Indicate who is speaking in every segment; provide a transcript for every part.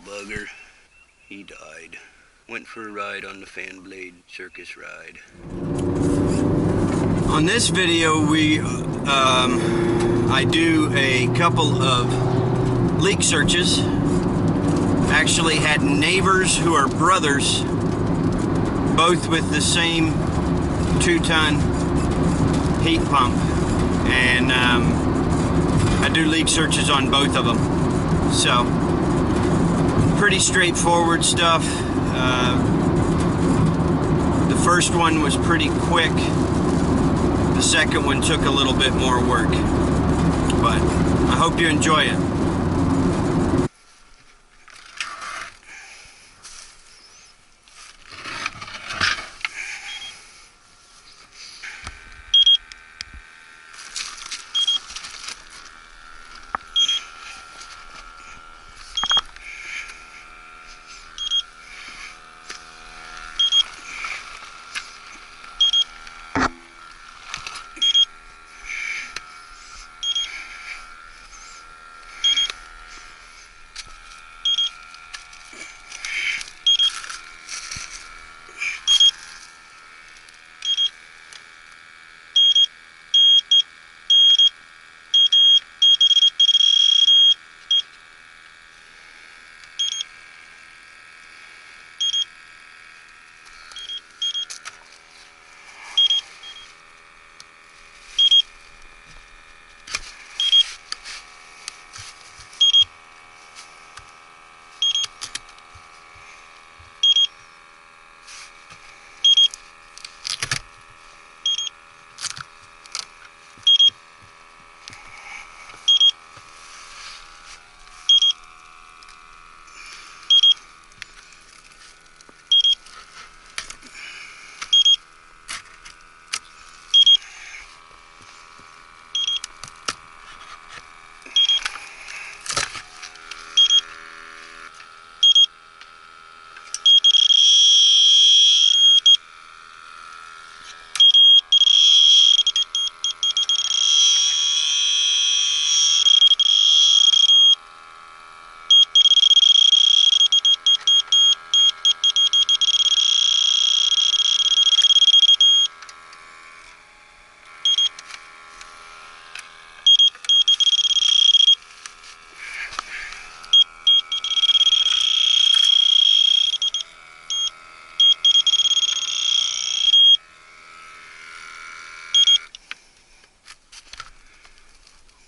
Speaker 1: bugger. He died. Went for a ride on the fan blade circus ride. On this video, I do a couple of leak searches. Actually had neighbors who are brothers, both with the same 2-ton heat pump, and I do leak searches on both of them. So pretty straightforward stuff. The first one was pretty quick. The second one took a little bit more work, but I hope you enjoy it.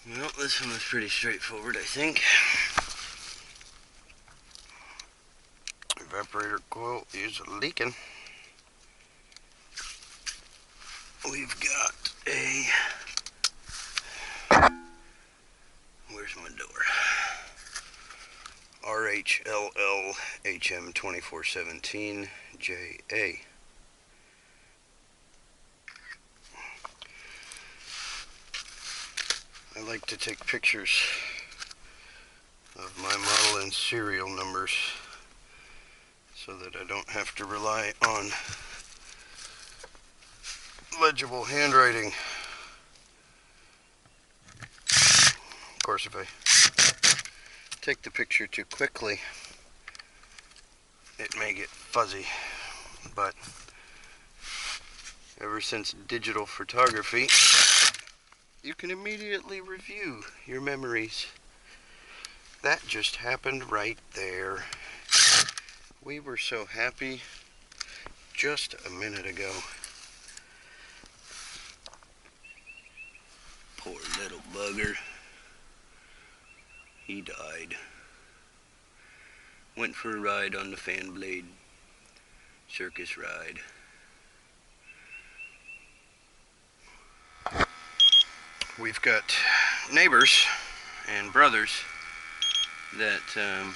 Speaker 1: Well, this one was pretty straightforward, I think. Evaporator coil is leaking. We've got a... Where's my door? RHLL HM2417JA. I like to take pictures of my model and serial numbers so that I don't have to rely on legible handwriting. Of course, if I take the picture too quickly, it may get fuzzy, but ever since digital photography, you can immediately review your memories. That just happened right there. We were so happy just a minute ago. Poor little bugger. He died. Went for a ride on the fan blade circus ride. We've got neighbors and brothers that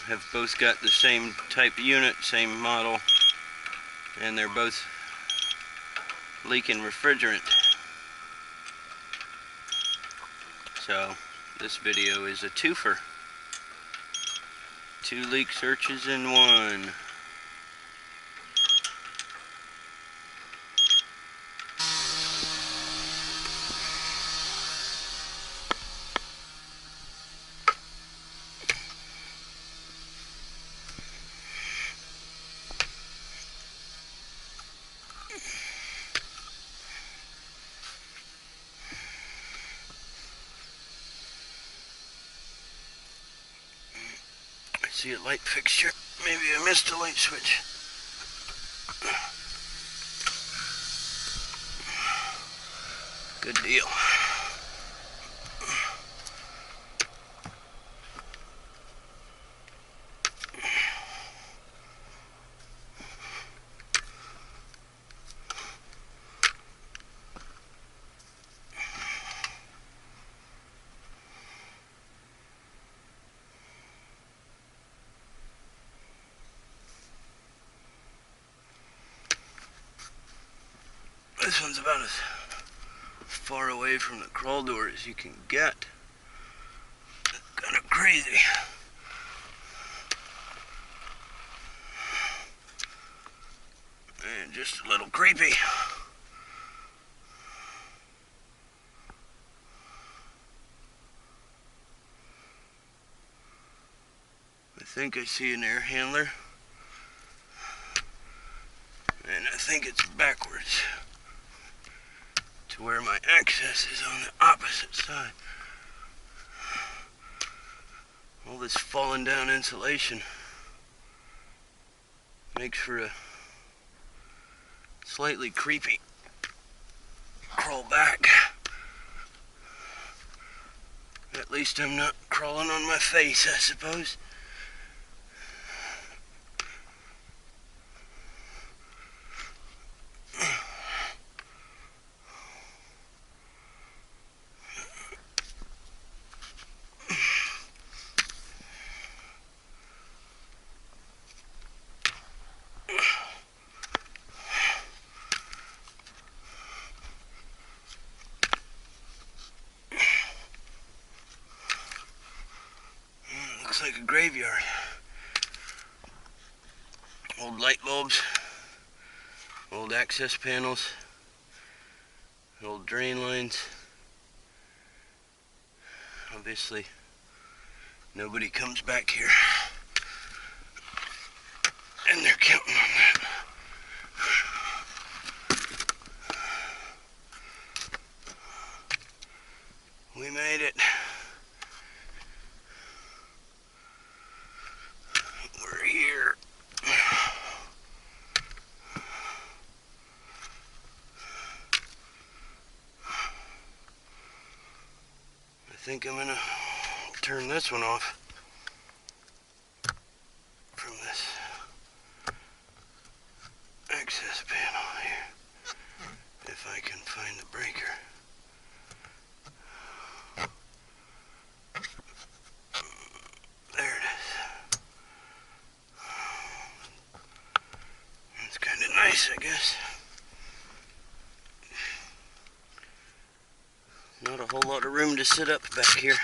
Speaker 1: have both got the same type unit, same model, and they're both leaking refrigerant. So this video is a twofer. 2 leak searches in one. see a light fixture. Maybe I missed a light switch. Good deal. This one's about as far away from the crawl door as you can get. Kind of crazy. And just a little creepy. I think I see an air handler. And I think it's backwards to where my access is on the opposite side. All this falling down insulation makes for a slightly creepy crawl back. At least I'm not crawling on my face, I suppose. Looks like a graveyard. Old light bulbs, old access panels, old drain lines. Obviously, nobody comes back here, and they're counting on that. We made it. We're here. I think I'm gonna turn this one off from this access panel here, if I can find the breaker. There it is. It's kind of nice, I guess. Not a whole lot of room to sit up back here.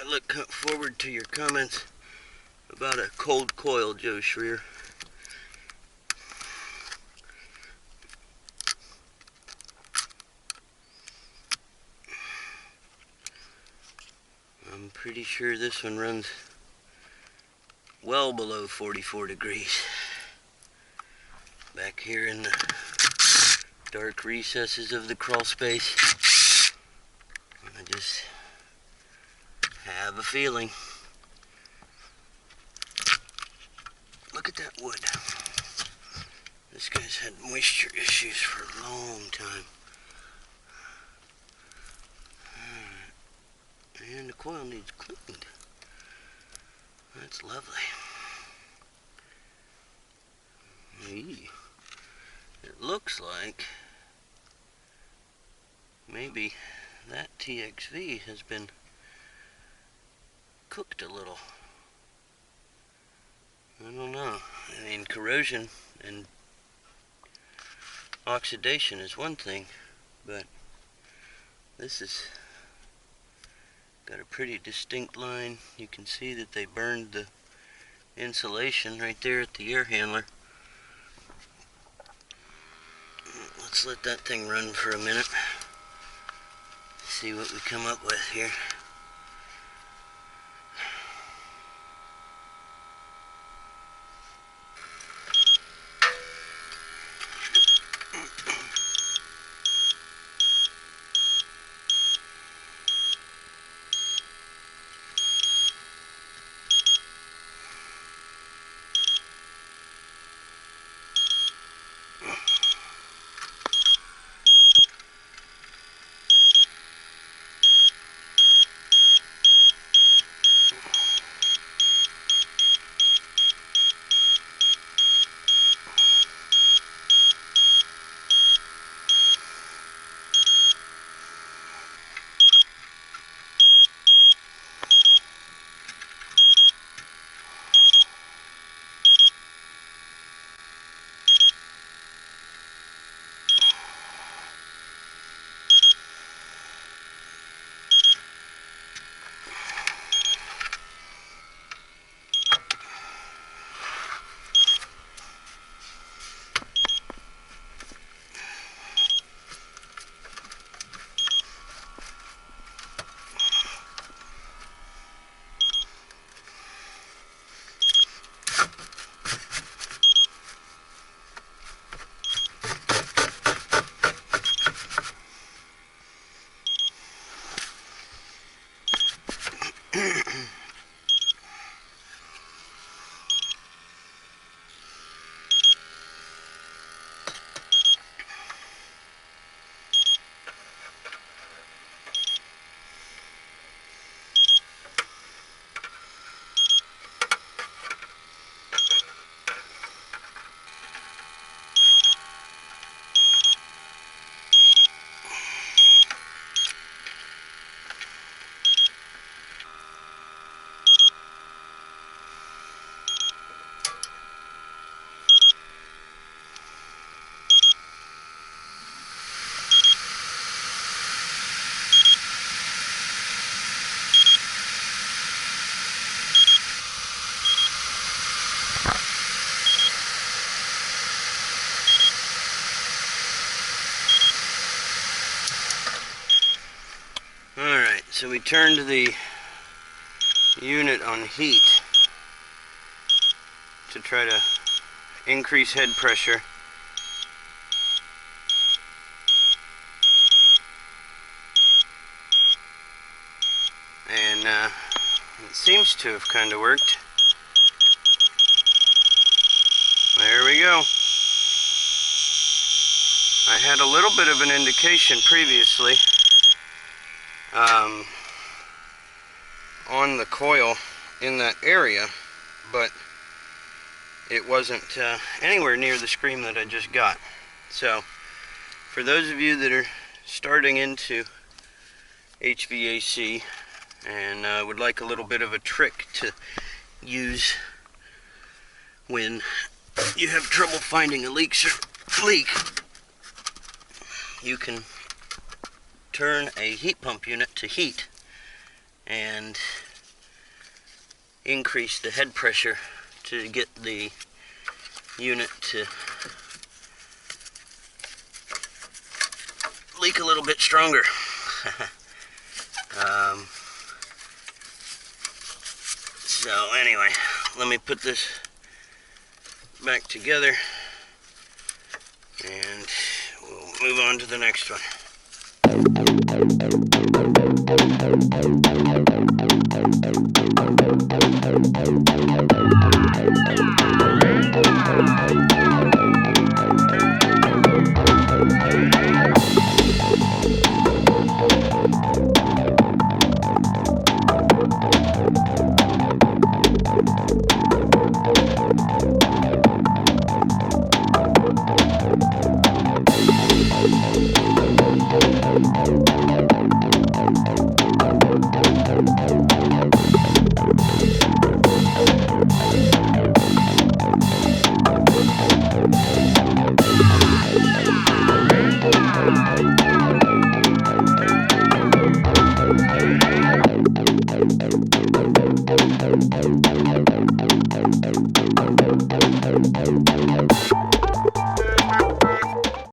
Speaker 1: I look forward to your comments about a cold coil, Joe Schreer. I'm pretty sure this one runs well below 44 degrees. Back here in the dark recesses of the crawl space, I just have a feeling. Look at that wood. This guy's had moisture issues for a long time. And the coil needs cleaned. That's lovely. Eee. It looks like maybe that TXV has been cooked a little. I don't know. I mean, corrosion and oxidation is one thing, but this has got a pretty distinct line. You can see that they burned the insulation right there at the air handler. Let's let that thing run for a minute. See what we come up with here. So we turned the unit on heat to try to increase head pressure. And it seems to have kind of worked. There we go. I had a little bit of an indication previously on the coil in that area, but it wasn't anywhere near the scream that I just got. So for those of you that are starting into HVAC and would like a little bit of a trick to use when you have trouble finding a leak, you can turn a heat pump unit to heat and increase the head pressure to get the unit to leak a little bit stronger. So anyway, let me put this back together and we'll move on to the next one.